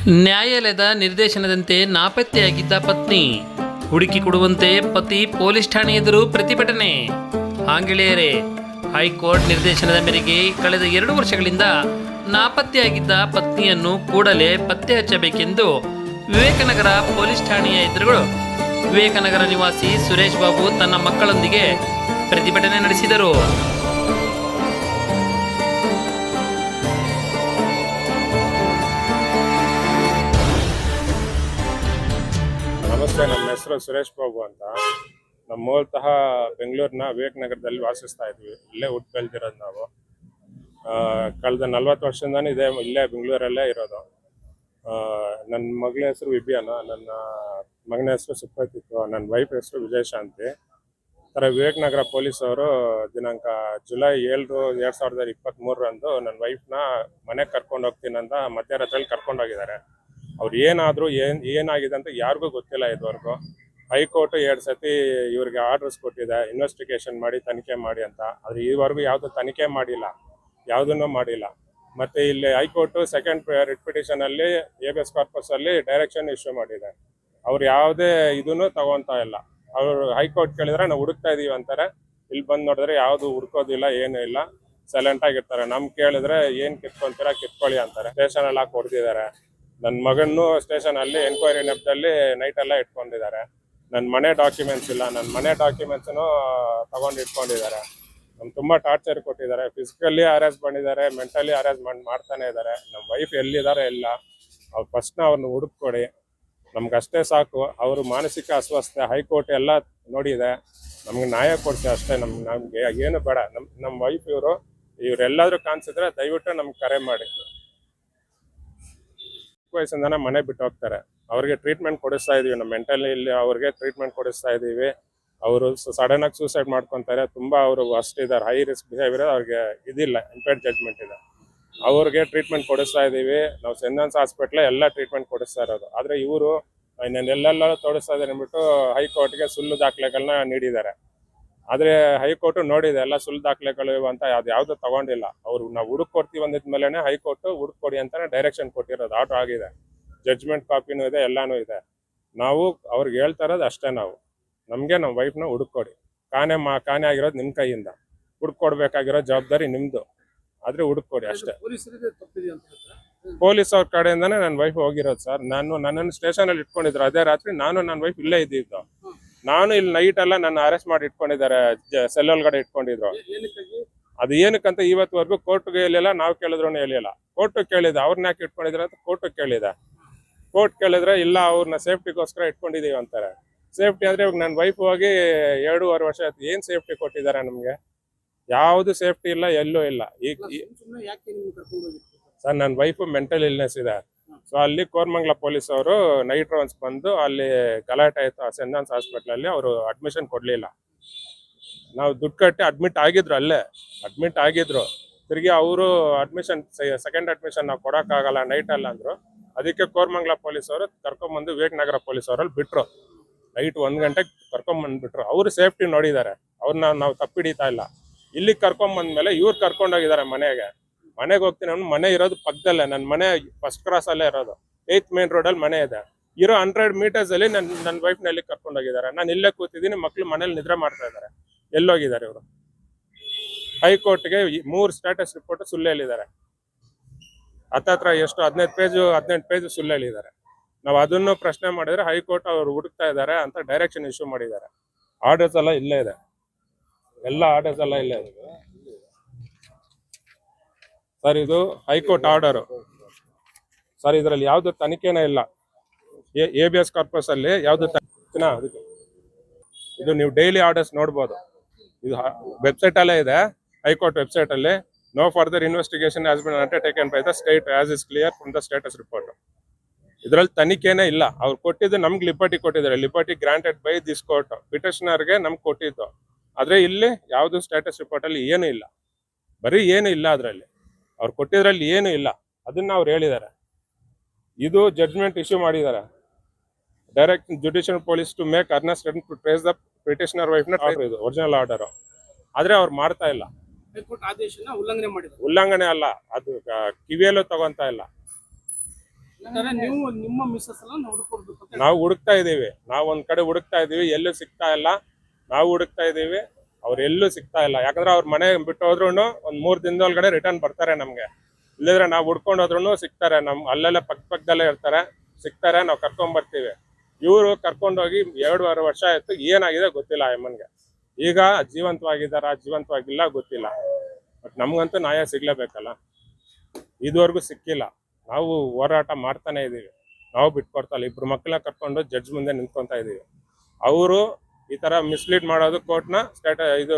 ನ್ಯಾಯಾಲಯದ ನಿರ್ದೇಶನದಂತೆ ನಾಪತ್ತೆಯಾಗಿದ್ದ ಪತ್ನಿ ಹುಡುಕಿ ಕೊಡುವಂತೆ ಪತಿ ಪೊಲೀಸ್ ಠಾಣೆ ಎದುರು ಪ್ರತಿಭಟನೆ. ಹಾಂಗೆಳೆಯರೇ, ಹೈಕೋರ್ಟ್ ನಿರ್ದೇಶನದ ಮೇರೆಗೆ ಕಳೆದ 2 ವರ್ಷಗಳಿಂದ ನಾಪತ್ತೆಯಾಗಿದ್ದ ಪತ್ನಿಯನ್ನು ಕೂಡಲೇ ಪತ್ತೆ ಹಚ್ಚಬೇಕೆಂದು ವಿವೇಕನಗರ ಪೊಲೀಸ್ ಠಾಣೆಯ ಎದುರುಗಳು ವಿವೇಕನಗರ ನಿವಾಸಿ ಸುರೇಶ್ ಬಾಬು ತನ್ನ ಮಕ್ಕಳೊಂದಿಗೆ ಪ್ರತಿಭಟನೆ ನಡೆಸಿದರು. ನಮಸ್ತೆ, ನಮ್ಮ ಹೆಸರು ಸುರೇಶ್ ಬಾಬು ಅಂತ. ನಮ್ಮ ಮೂಲತಃ ಬೆಂಗಳೂರಿನ ವಿವೇಕನಗರದಲ್ಲಿ ವಾಸಿಸ್ತಾ ಇದ್ವಿ. ಇಲ್ಲೇ ಹುಟ್ಟು ಬೆಳೆದಿರೋದು ನಾವು. ಕಳೆದ 40 ವರ್ಷದಿಂದಾನು ಇಲ್ಲೇ ಬೆಂಗಳೂರಲ್ಲೇ ಇರೋದು. ನನ್ನ ಮಗಳ ಹೆಸರು ವಿಭಿಯಾನ, ನನ್ನ ಮಗನ ಹೆಸರು ಸುಪ್ರತಿಕ್, ನನ್ನ ವೈಫ್ ಹೆಸರು ವಿಜಯಶಾಂತಿ. ವಿವೇಕನಗರ ಪೊಲೀಸ್ ಅವರು ದಿನಾಂಕ ಜುಲೈ 7, 2023 ನನ್ನ ವೈಫ್ನ ಮನೆಗೆ ಕರ್ಕೊಂಡು ಹೋಗ್ತೀನಿ ಅಂತ ಮಧ್ಯರಾತ್ರಿಯಲ್ಲಿ ಕರ್ಕೊಂಡೋಗಿದ್ದಾರೆ. ಅವ್ರು ಏನಾಗಿದೆ ಅಂತ ಯಾರಿಗೂ ಗೊತ್ತಿಲ್ಲ ಇದುವರೆಗೂ. ಹೈಕೋರ್ಟ್ 2 ಸತಿ ಇವ್ರಿಗೆ ಆರ್ಡರ್ಸ್ ಕೊಟ್ಟಿದೆ, ಇನ್ವೆಸ್ಟಿಗೇಷನ್ ಮಾಡಿ ತನಿಖೆ ಮಾಡಿ ಅಂತ. ಆದರೆ ಈವರೆಗೂ ಯಾವುದು ತನಿಖೆ ಮಾಡಿಲ್ಲ, ಯಾವುದನ್ನು ಮಾಡಿಲ್ಲ. ಮತ್ತು ಇಲ್ಲಿ ಹೈಕೋರ್ಟು ಸೆಕೆಂಡ್ ರಿಟ್ ಪಿಟಿಷನಲ್ಲಿ ಹೇಬಿಯಸ್ ಕಾರ್ಪಸಲ್ಲಿ ಡೈರೆಕ್ಷನ್ ಇಶ್ಯೂ ಮಾಡಿದೆ. ಅವ್ರು ಯಾವುದೇ ಇದನ್ನು ತಗೊತಾ ಇಲ್ಲ. ಅವರು ಹೈಕೋರ್ಟ್ ಕೇಳಿದ್ರೆ ನಾವು ಹುಡುಕ್ತಾ ಇದೀವಿ ಅಂತಾರೆ. ಇಲ್ಲಿ ಬಂದು ನೋಡಿದ್ರೆ ಯಾವುದು ಹುಡ್ಕೋದಿಲ್ಲ, ಏನೂ ಇಲ್ಲ, ಸೈಲೆಂಟ್ ಆಗಿರ್ತಾರೆ. ನಮ್ಗೆ ಕೇಳಿದ್ರೆ ಏನು ಕಿತ್ಕೊಂತೀರಾ ಕಿತ್ಕೊಳ್ಳಿ ಅಂತಾರೆ. ಸ್ಟೇಷನಲ್ಲಿ ಹಾಕಿ ಹೊಡೆದಿದ್ದಾರೆ. ನನ್ನ ಮಗನ್ನು ಸ್ಟೇಷನಲ್ಲಿ ಎನ್ಕ್ವೈರಿ ನೆಪದಲ್ಲಿ ನೈಟೆಲ್ಲ ಇಟ್ಕೊಂಡಿದ್ದಾರೆ. ನನ್ನ ಮನೆ ಡಾಕ್ಯುಮೆಂಟ್ಸ್ ಇಲ್ಲ, ನನ್ನ ಮನೆ ಡಾಕ್ಯುಮೆಂಟ್ಸನ್ನು ತಗೊಂಡು ಇಟ್ಕೊಂಡಿದ್ದಾರೆ. ನಮ್ಗೆ ತುಂಬ ಟಾರ್ಚರ್ ಕೊಟ್ಟಿದ್ದಾರೆ. ಫಿಸಿಕಲಿ ಹರಾಸ್ ಮಾಡಿದ್ದಾರೆ, ಮೆಂಟಲಿ ಹರಾಸ್ಮೆಂಟ್ ಮಾಡ್ತಾನೆ ಇದ್ದಾರೆ. ನಮ್ಮ ವೈಫ್ ಎಲ್ಲಿದ್ದಾರೆ ಇಲ್ಲ, ಅವ್ರು ಫಸ್ಟ್ನ ಅವ್ರನ್ನ ಹುಡುಕ್ಕೊಡಿ, ನಮ್ಗೆ ಅಷ್ಟೇ ಸಾಕು. ಅವರು ಮಾನಸಿಕ ಅಸ್ವಸ್ಥತೆ ಹೈಕೋರ್ಟ್ ಎಲ್ಲ ನೋಡಿದೆ, ನಮ್ಗೆ ನ್ಯಾಯ ಕೊಡಿಸಿ ಅಷ್ಟೇ. ನಮ್ಗೆ ಏನು ಬೇಡ. ನಮ್ಮ ವೈಫ್ ಇವರೆಲ್ಲಾದರೂ ಕಾಣಿಸಿದ್ರೆ ದಯವಿಟ್ಟು ನಮ್ಗೆ ಕರೆ ಮಾಡಿ. ವಯಸ್ಸಿಂದಾನೆ ಮನೆ ಬಿಟ್ಟು ಹೋಗ್ತಾರೆ. ಅವ್ರಿಗೆ ಟ್ರೀಟ್ಮೆಂಟ್ ಕೊಡಿಸ್ತಾ ಇದೀವಿ, ನಮ್ಮ ಮೆಂಟಲಿ ಇಲ್ಲಿ ಅವ್ರಿಗೆ ಟ್ರೀಟ್ಮೆಂಟ್ ಕೊಡಿಸ್ತಾ ಇದೀವಿ. ಅವರು ಸಡನ್ ಆಗಿ ಸೂಸೈಡ್ ಮಾಡ್ಕೊತಾರೆ. ತುಂಬ ಅವರು ಇದ್ದಾರೆ, ಹೈ ರಿಸ್ಕ್ ಬಿಹೇವಿಯರ್, ಅವ್ರಿಗೆ ಇದಿಲ್ಲ, ಇಂಪೇರ್ಡ್ ಜಡ್ಜ್ಮೆಂಟ್ ಇದೆ. ಅವ್ರಿಗೆ ಟ್ರೀಟ್ಮೆಂಟ್ ಕೊಡಿಸ್ತಾ ಇದೀವಿ ನಾವು. ಸೆಂಟ್ ಹಾಸ್ಪಿಟ್ಲ್ ಎಲ್ಲ ಟ್ರೀಟ್ಮೆಂಟ್ ಕೊಡಿಸ್ತಾ ಇರೋದು. ಆದರೆ ಇವರು ಎಲ್ಲೆಲ್ಲ ತೋರಿಸ್ತಾ ಇದ್ದಾರೆ ಅಂದ್ಬಿಟ್ಟು ಹೈಕೋರ್ಟ್ಗೆ ಸುಳ್ಳು ದಾಖಲೆಗಳನ್ನ ನೀಡಿದ್ದಾರೆ. ಆದರೆ ಹೈಕೋರ್ಟ್ ನೋಡಿದೆ ಎಲ್ಲ ಸುಳ್ಳು ದಾಖಲೆಗಳು ಅಂತ ಯಾವ್ದು ತಗೊಂಡಿಲ್ಲ. ಅವ್ರು ನಾವು ಹುಡುಕೊಡ್ತೀವಿ ಅಂದಿದ್ಮೇಲೆ ಹೈಕೋರ್ಟ್ ಹುಡುಕೊಡಿ ಅಂತಾನೆ ಡೈರೆಕ್ಷನ್ ಕೊಟ್ಟಿರೋದು. ಆರ್ಡರ್ ಆಗಿದೆ, ಜಡ್ಜ್ಮೆಂಟ್ ಕಾಪಿನೂ ಇದೆ, ಎಲ್ಲಾನು ಇದೆ. ನಾವು ಅವ್ರಿಗೆ ಹೇಳ್ತಾ ಇರೋದು ಅಷ್ಟೇ. ನಮಗೆ ನಮ್ಮ ವೈಫ್ನ ಹುಡುಕೊಡಿ. ಕಾಣೆ ಆಗಿರೋದು ನಿಮ್ಮ ಕೈಯಿಂದ, ಹುಡುಕೊಡ್ಬೇಕಾಗಿರೋ ಜವಾಬ್ದಾರಿ ನಿಮ್ದು. ಆದ್ರೆ ಹುಡುಕೊಡಿ ಅಷ್ಟೇ. ಪೊಲೀಸ್ ಅವ್ರ ಕಡೆಯಿಂದಾನೆ ನನ್ನ ವೈಫ್ ಹೋಗಿರೋದು ಸರ್. ನನ್ನನ್ನು ಸ್ಟೇಷನಲ್ಲಿ ಇಟ್ಕೊಂಡಿದ್ರು. ಅದೇ ರಾತ್ರಿ ನಾನು ನನ್ನ ವೈಫ್ ಇಲ್ಲೇ ಇದ್ದಿದ್ದು. ನಾನು ಇಲ್ಲಿ ನೈಟ್ ಎಲ್ಲ ನನ್ನ ಅರೆಸ್ಟ್ ಮಾಡಿ ಇಟ್ಕೊಂಡಿದ್ದಾರೆ, ಸೆಲ್ ಒಳಗಡೆ ಇಟ್ಕೊಂಡಿದ್ರು. ಅದು ಏನಕ್ಕಂತ ಇವತ್ತುವರೆಗೂ ಕೋರ್ಟ್ಗೆ ಹೇಳಿಲ್ಲ, ನಾವು ಕೇಳಿದ್ರು ಹೇಳಿಲ್ಲ. ಕೋರ್ಟ್ ಕೇಳಿದೆ, ಅವ್ರನ್ನ ಯಾಕೆ ಇಟ್ಕೊಂಡಿದ್ರೆ ಅಂತ ಕೋರ್ಟ್ ಕೇಳಿದೆ. ಕೋರ್ಟ್ ಕೇಳಿದ್ರೆ ಇಲ್ಲ, ಅವ್ರನ್ನ ಸೇಫ್ಟಿಗೋಸ್ಕರ ಇಟ್ಕೊಂಡಿದೀವಿ ಅಂತಾರೆ. ಸೇಫ್ಟಿ ಅಂದ್ರೆ ಇವಾಗ ನನ್ನ ವೈಫ್ ಹೋಗಿ 2.5 ವರ್ಷ ಆಯ್ತು. ಏನ್ ಸೇಫ್ಟಿ ಕೊಟ್ಟಿದ್ದಾರೆ ನಮ್ಗೆ? ಯಾವುದು ಸೇಫ್ಟಿ ಇಲ್ಲ, ಎಲ್ಲೂ ಇಲ್ಲ. ಈಗ ಸರ್, ನನ್ನ ವೈಫ್ ಮೆಂಟಲ್ ಇಲ್ನೆಸ್ ಇದೆ. ಸೊ ಅಲ್ಲಿ ಕೋರ್ಮಂಗ್ಲ ಪೊಲೀಸ್ ಅವರು ನೈಟ್ ರೌಂಡ್ಸ್ ಬಂದು ಅಲ್ಲಿ ಗಲಾಟೆ ಆಯ್ತು ಸೆಂಟ್ ಹಾಸ್ಪಿಟ್ಲಲ್ಲಿ. ಅವರು ಅಡ್ಮಿಷನ್ ಕೊಡ್ಲಿಲ್ಲ. ನಾವು ದುಡ್ಡು ಕಟ್ಟಿ ಅಡ್ಮಿಟ್ ಆಗಿದ್ರು, ಅಲ್ಲೇ ಅಡ್ಮಿಟ್ ಆಗಿದ್ರು. ತಿರುಗಿ ಅವರು ಸೆಕೆಂಡ್ ಅಡ್ಮಿಷನ್ ನಾವು ಕೊಡೋಕ್ಕಾಗಲ್ಲ ನೈಟ್ ಅಲ್ಲ ಅಂದ್ರು. ಅದಕ್ಕೆ ಕೋರ್ಮಂಗ್ಲ ಪೊಲೀಸ್ ಅವರು ಕರ್ಕೊಂಡ್ಬಂದು ವಿವೇಕನಗರ ಪೊಲೀಸ್ ಅವರಲ್ಲಿ ಬಿಟ್ರು. ನೈಟ್ 1 ಗಂಟೆಗೆ ಕರ್ಕೊಂಡ್ಬಂದ್ಬಿಟ್ರು. ಅವರು ಸೇಫ್ಟಿ ನೋಡಿದ್ದಾರೆ, ಅವ್ರನ್ನ ನಾವು ತಪ್ಪಿಡಿತಾ ಇಲ್ಲ. ಇಲ್ಲಿಗೆ ಕರ್ಕೊಂಡ್ಬಂದ್ಮೇಲೆ ಇವ್ರು ಕರ್ಕೊಂಡೋಗಿದ್ದಾರೆ ಮನೆಗೆ ಹೋಗ್ತೀನಿ. ಅವ್ನು ಮನೆ ಇರೋದು ಪಕ್ಕದಲ್ಲೇ, ನನ್ನ ಮನೆ ಫಸ್ಟ್ ಕ್ರಾಸ್ ಅಲ್ಲೇ ಇರೋದು. 8th ಮೇನ್ ರೋಡಲ್ಲಿ ಮನೆ ಇದೆ. ಇರೋ 100 ಮೀಟರ್ಸ್ ಅಲ್ಲಿ ನನ್ನ ವೈಫ್ನ ಎಲ್ಲಿ ಕರ್ಕೊಂಡೋಗಿದ್ದಾರೆ. ನಾನು ಇಲ್ಲೇ ಕೂತಿದ್ದೀನಿ, ಮಕ್ಳು ಮನೇಲಿ ನಿದ್ರೆ ಮಾಡ್ತಾ ಇದ್ದಾರೆ. ಎಲ್ಲೋಗಿದ್ದಾರೆ ಇವರು? ಹೈಕೋರ್ಟ್ಗೆ 3 ಸ್ಟೇಟಸ್ ರಿಪೋರ್ಟ್ ಸುಳ್ಳು ಹೇಳಿದ್ದಾರೆ. ಹತ್ತತ್ರ ಎಷ್ಟು 18 ಪೇಜ್ ಸುಳ್ಳು ಹೇಳಿದ್ದಾರೆ. ನಾವು ಅದನ್ನು ಪ್ರಶ್ನೆ ಮಾಡಿದ್ರೆ ಹೈಕೋರ್ಟ್ ಅವರು ಹುಡುಕ್ತಾ ಇದ್ದಾರೆ ಅಂತ ಡೈರೆಕ್ಷನ್ ಇಶ್ಯೂ ಮಾಡಿದ್ದಾರೆ. ಆರ್ಡರ್ಸ್ ಎಲ್ಲ ಇಲ್ಲೇ ಇದೆ, ಎಲ್ಲ ಆರ್ಡರ್ಸ್ ಎಲ್ಲ ಇಲ್ಲೇ ಇದೆ ಸರ್. ಇದು ಹೈಕೋರ್ಟ್ ಆರ್ಡರು ಸರ್. ಇದರಲ್ಲಿ ಯಾವ್ದು ತನಿಖೆನೇ ಇಲ್ಲ. ಹೇಬಿಯಸ್ ಕಾರ್ಪಸ್ ಅಲ್ಲಿ ಯಾವ್ದು ತನಿಖೆನ? ಇದು ನೀವು ಡೈಲಿ ಆರ್ಡರ್ಸ್ ನೋಡ್ಬೋದು. ಇದು ವೆಬ್ಸೈಟ್ ಅಲ್ಲೇ ಇದೆ, ಹೈಕೋರ್ಟ್ ವೆಬ್ಸೈಟ್ ಅಲ್ಲಿ. No further investigation has been undertaken by the state as is clear from the status report. ಇದರಲ್ಲಿ ತನಿಖೆನೇ ಇಲ್ಲ. ಅವ್ರು ಕೊಟ್ಟಿದ್ದು ನಮ್ಗೆ ಲಿಬರ್ಟಿ ಕೊಟ್ಟಿದ್ದಾರೆ. Liberty granted by this court. ಪಿಟಿಷನರ್ಗೆ ನಮ್ಗೆ ಕೊಟ್ಟಿದ್ದು. ಆದ್ರೆ ಇಲ್ಲಿ ಯಾವ್ದು ಸ್ಟೇಟಸ್ ರಿಪೋರ್ಟ್ ಅಲ್ಲಿ ಏನೂ ಇಲ್ಲ, ಬರೀ ಏನು ಇಲ್ಲ. ಅದರಲ್ಲಿ ಅವ್ರು ಕೊಟ್ಟಿದ್ರಲ್ಲಿ ಏನು ಇಲ್ಲ, ಅದನ್ನ ಅವ್ರು ಹೇಳಿದ್ದಾರೆ. ಇದು ಜಡ್ಜ್ಮೆಂಟ್ ಇಶ್ಯೂ ಮಾಡಿದ್ದಾರೆ. Direct judicial police to make earnest to trace the petitioner ವೈಫ್ನ. ಇದು ಒರಿಜಿನಲ್ ಆರ್ಡರ್. ಆದ್ರೆ ಅವ್ರು ಮಾಡ್ತಾ ಇಲ್ಲ. ಆದೇಶನ ಉಲ್ಲಂಘನೆ ಮಾಡಿದ್ರು. ಉಲ್ಲಂಘನೆ ಅಲ್ಲ, ಅದು ಕಿವಿಯಲ್ಲೂ ತಗೊಂತಾ ಇಲ್ಲ. ನೀವು ನಿಮ್ಮ ಮಿಸ್ಸಸ್ ಎಲ್ಲ ಹುಡುಕೊಡ್ಬೇಕು ಅಂತ ನಾವು ಹುಡುಕ್ತಾ ಇದೀವಿ, ನಾವು ಒಂದ್ ಕಡೆ ಹುಡುಕ್ತಾ ಇದೀವಿ, ಎಲ್ಲೂ ಸಿಗ್ತಾ ಇಲ್ಲ. ನಾವು ಹುಡುಕ್ತಾ ಇದೀವಿ, ಅವ್ರು ಎಲ್ಲೂ ಸಿಗ್ತಾ ಇಲ್ಲ. ಯಾಕಂದ್ರೆ ಅವ್ರ ಮನೆ ಬಿಟ್ಟು ಹೋದ್ರು ಒಂದ್ 3 ದಿನದೊಳಗಡೆ ರಿಟರ್ನ್ ಬರ್ತಾರೆ ನಮ್ಗೆ. ಇಲ್ಲಿದ್ರೆ ನಾವು ಹುಡ್ಕೊಂಡು ಹೋದ್ರು ಸಿಗ್ತಾರೆ, ಅಲ್ಲೆಲ್ಲ ಪಕ್ಕದಲ್ಲೇ ಇರ್ತಾರೆ, ಸಿಗ್ತಾರೆ, ನಾವು ಕರ್ಕೊಂಡ್ ಬರ್ತೀವಿ. ಇವರು ಕರ್ಕೊಂಡೋಗಿ 2.5 ವರ್ಷ ಆಯ್ತು, ಏನಾಗಿದೆ ಗೊತ್ತಿಲ್ಲ ಅಮ್ಮನ್ಗೆ. ಈಗ ಜೀವಂತವಾಗಿಲ್ಲ ಗೊತ್ತಿಲ್ಲ. ಬಟ್ ನಮ್ಗಂತೂ ನ್ಯಾಯ ಸಿಗ್ಲೇಬೇಕಲ್ಲ. ಇದುವರೆಗೂ ಸಿಕ್ಕಿಲ್ಲ. ನಾವು ಹೋರಾಟ ಮಾಡ್ತಾನೆ ಇದೀವಿ, ನಾವು ಬಿಟ್ಕೊಡ್ತಲ್ಲ. 2 ಮಕ್ಕಳ ಕರ್ಕೊಂಡು ಜಡ್ಜ್ ಮುಂದೆ ನಿಂತ್ಕೊಂತ ಇದೀವಿ. ಅವರು ಈ ತರ ಮಿಸ್ಲೀಡ್ ಮಾಡೋದು, ಕೋರ್ಟ್ನ ಇದು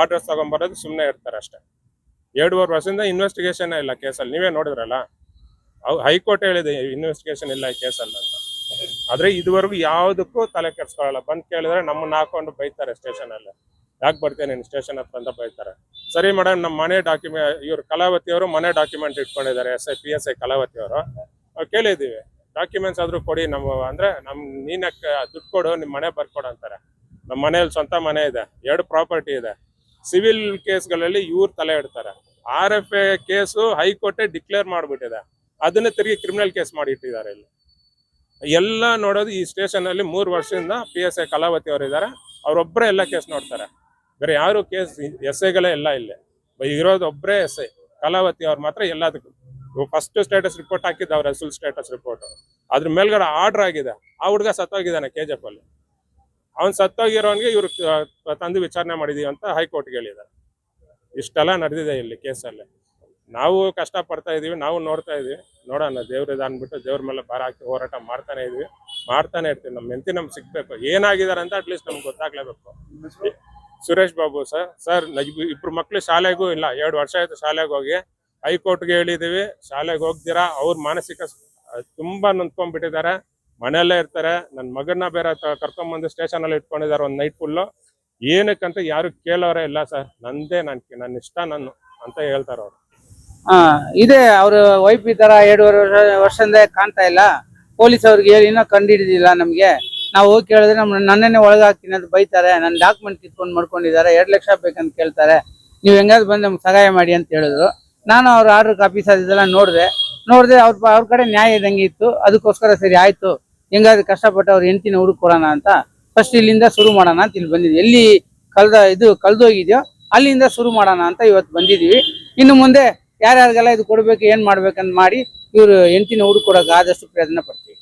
ಆರ್ಡರ್ಸ್ ತಗೊಂಡ್ಬರೋದು, ಸುಮ್ಮನೆ ಇರ್ತಾರೆ ಅಷ್ಟೇ. 2.5 ವರ್ಷದಿಂದ ಇನ್ವೆಸ್ಟಿಗೇಷನ್ ಇಲ್ಲ ಕೇಸಲ್ಲಿ. ನೀವೇ ನೋಡಿದ್ರಲ್ಲ, ಹೈಕೋರ್ಟ್ ಹೇಳಿದೆ ಇನ್ವೆಸ್ಟಿಗೇಷನ್ ಇಲ್ಲ ಈ ಕೇಸಲ್ಲಿ ಅಂತ. ಆದ್ರೆ ಇದುವರೆಗೂ ಯಾವುದಕ್ಕೂ ತಲೆ ಕೆಡ್ಸ್ಕೊಳ್ಳಲ್ಲ. ಬಂದ್ ಕೇಳಿದ್ರೆ ನಮ್ಮನ್ನ ಹಾಕೊಂಡು ಬೈತಾರೆ ಸ್ಟೇಷನ್ ಅಲ್ಲಿ. ಯಾಕೆ ಬರ್ತೀನಿ ನೀನು ಸ್ಟೇಷನ್ ಹತ್ರ ಅಂತ ಬೈತಾರೆ. ಸರಿ ಮೇಡಮ್, ನಮ್ಮ ಮನೆ ಡಾಕ್ಯುಮೆಂಟ್, ಇವ್ರು ಕಲಾವತಿ ಅವರು ಮನೆ ಡಾಕ್ಯುಮೆಂಟ್ ಇಟ್ಕೊಂಡಿದ್ದಾರೆ, PSI ಕಲಾವತಿ ಅವರು. ನಾವು ಕೇಳಿದ್ದೀವಿ, ಡಾಕ್ಯುಮೆಂಟ್ಸ್ ಆದ್ರೂ ಕೊಡಿ. ಅಂದ್ರೆ ನೀನಕ್ಕೆ ದುಡ್ಡು ಕೊಡು, ನಿಮ್ಮ ಮನೆ ಬರ್ಕೊಡು ಅಂತಾರೆ. ನಮ್ಮ ಮನೆಯಲ್ಲಿ ಸ್ವಂತ ಮನೆ ಇದೆ, 2 ಪ್ರಾಪರ್ಟಿ ಇದೆ. ಸಿವಿಲ್ ಕೇಸ್ಗಳಲ್ಲಿ ಇವ್ರು ತಲೆ ಇಡ್ತಾರೆ. RFA ಕೇಸು ಹೈಕೋರ್ಟೇ ಡಿಕ್ಲೇರ್ ಮಾಡ್ಬಿಟ್ಟಿದೆ, ಅದನ್ನ ತಿರುಗಿ ಕ್ರಿಮಿನಲ್ ಕೇಸ್ ಮಾಡಿ ಇಟ್ಟಿದ್ದಾರೆ. ಇಲ್ಲಿ ಎಲ್ಲ ನೋಡೋದು ಈ ಸ್ಟೇಷನ್ ಅಲ್ಲಿ 3 ವರ್ಷದಿಂದ PSI ಕಲಾವತಿ ಅವರು ಇದ್ದಾರೆ, ಅವ್ರೊಬ್ಬರೇ ಎಲ್ಲ ಕೇಸ್ ನೋಡ್ತಾರೆ. ಬೇರೆ ಯಾರು ಕೇಸ್ SIಗಳೇ ಎಲ್ಲ ಇಲ್ಲಿ ಇರೋದು, ಒಬ್ಬರೇ SI ಕಲಾವತಿ ಅವ್ರು ಮಾತ್ರ ಎಲ್ಲದಕ್ಕೂ. ಫಸ್ಟ್ ಸ್ಟೇಟಸ್ ರಿಪೋರ್ಟ್ ಹಾಕಿದ್ದವ್ರೆ, ಫುಲ್ ಸ್ಟೇಟಸ್ ರಿಪೋರ್ಟ್. ಅದ್ರ ಮೇಲ್ಗಡೆ ಆರ್ಡರ್ ಆಗಿದೆ. ಆ ಹುಡುಗ ಸತ್ತೋಗಿದ್ದಾನೆ KGF ಅಲ್ಲಿ. ಅವ್ನು ಸತ್ತೋಗಿರೋನ್ಗೆ ಇವ್ರು ತಂದು ವಿಚಾರಣೆ ಮಾಡಿದೀವಿ ಅಂತ ಹೈಕೋರ್ಟ್ಗೆ ಹೇಳಿದ್ದಾರೆ. ಇಷ್ಟೆಲ್ಲ ನಡೆದಿದೆ ಇಲ್ಲಿ ಕೇಸಲ್ಲಿ. ನಾವು ಕಷ್ಟ ಪಡ್ತಾ ಇದೀವಿ, ನಾವು ನೋಡ್ತಾ ಇದೀವಿ. ನೋಡೋಣ, ದೇವ್ರದ ಅಂದ್ಬಿಟ್ಟು ದೇವ್ರ ಮೇಲೆ ಭಾರ ಹಾಕಿ ಹೋರಾಟ ಮಾಡ್ತಾನೆ ಇದೀವಿ, ಮಾಡ್ತಾನೆ ಇರ್ತೀವಿ. ನಮ್ಮ ಹೆಂಡತಿ ನಮ್ಗೆ ಸಿಗ್ಬೇಕು, ಏನಾಗಿದ್ದಾರೆ ಅಂತ ಅಟ್ಲೀಸ್ಟ್ ನಮ್ಗೆ ಗೊತ್ತಾಗ್ಲೇಬೇಕು. ಸುರೇಶ್ ಬಾಬು ಸರ್ 2 ಮಕ್ಳು ಶಾಲೆಗೂ ಇಲ್ಲ, 2 ವರ್ಷ ಆಯ್ತು ಶಾಲೆಗೆ ಹೋಗಿ. ಹೈಕೋರ್ಟ್ಗೆ ಹೇಳಿದೀವಿ, ಶಾಲೆಗೆ ಹೋಗ್ದಿರಾ ಅವ್ರ ಮಾನಸಿಕ ತುಂಬಾ ನೊಂದ್ಕೊಂಡ್ಬಿಟ್ಟಿದ್ದಾರೆ, ಮನೆಯಲ್ಲೇ ಇರ್ತಾರೆ. ನನ್ನ ಮಗನ್ನ ಬೇರೆ ಕರ್ಕೊಂಡ್ಬಂದು ಸ್ಟೇಷನ್ ಅಲ್ಲಿ ಇಟ್ಕೊಂಡಿದ್ದಾರೆ ಒಂದು ನೈಟ್ ಫುಲ್ಲು. ಏನಕ್ಕಂತ ಯಾರು ಕೇಳೋರೇ ಇಲ್ಲ ಸರ್. ನನ್ನ ಇಷ್ಟ ನಾನು ಅಂತ ಹೇಳ್ತಾರ ಅವ್ರು. ಇದೆ ಅವ್ರ ವೈಫ್ ಈ ತರ 2.5 ವರ್ಷದಿಂದ ಕಾಣ್ತಾ ಇಲ್ಲ. ಪೊಲೀಸ್ ಅವ್ರಿಗೆ ಹೇಳಿ ಇನ್ನೂ ಕಂಡು ಹಿಡಿದಿಲ್ಲ ನಮ್ಗೆ. ನಾವು ಹೋಗಿ ಕೇಳಿದ್ರೆ ನನ್ನೇ ಒಳಗಾಗ್ತೀನಿ ಅಂತ ಬೈತಾರೆ. ನನ್ನ ಡಾಕ್ಯುಮೆಂಟ್ ಕಿತ್ಕೊಂಡು ಮಾಡ್ಕೊಂಡಿದ್ದಾರೆ, 2 ಲಕ್ಷ ಬೇಕಂತ ಕೇಳ್ತಾರೆ. ನೀವು ಹೆಂಗಾದ್ರು ಬಂದು ನಮ್ಗೆ ಸಹಾಯ ಮಾಡಿ ಅಂತ ಹೇಳಿದ್ರು. ನಾನು ಅವ್ರ ಆರ್ಡರ್ ಕಾಪೀಸ್ ಅದೆಲ್ಲ ನೋಡಿದೆ. ಅವ್ರ ಕಡೆ ನ್ಯಾಯ ಇದ್ದಂಗೆ ಇತ್ತು. ಅದಕ್ಕೋಸ್ಕರ ಸರಿ ಆಯ್ತು, ಹೆಂಗಾದ್ರು ಕಷ್ಟಪಟ್ಟು ಅವ್ರ ಹೆಂಡತಿನ ಹುಡುಕೊಡೋಣ ಅಂತ ಫಸ್ಟ್ ಇಲ್ಲಿಂದ ಶುರು ಮಾಡೋಣ ಅಂತ ಇಲ್ಲಿ ಬಂದಿದ್ವಿ. ಎಲ್ಲಿ ಕಳ್ದೋಗಿದ್ಯೋ ಅಲ್ಲಿಂದ ಶುರು ಮಾಡೋಣ ಅಂತ ಇವತ್ತು ಬಂದಿದೀವಿ. ಇನ್ನು ಮುಂದೆ ಯಾರ್ಯಾರಿಗೆಲ್ಲ ಇದು ಕೊಡ್ಬೇಕು, ಏನ್ ಮಾಡ್ಬೇಕಂತ ಮಾಡಿ ಇವ್ರು ಹೆಂಡತಿನ ಹುಡುಕೊಡಕ್ಕೆ ಆದಷ್ಟು ಪ್ರಯತ್ನ ಪಡ್ತೀವಿ.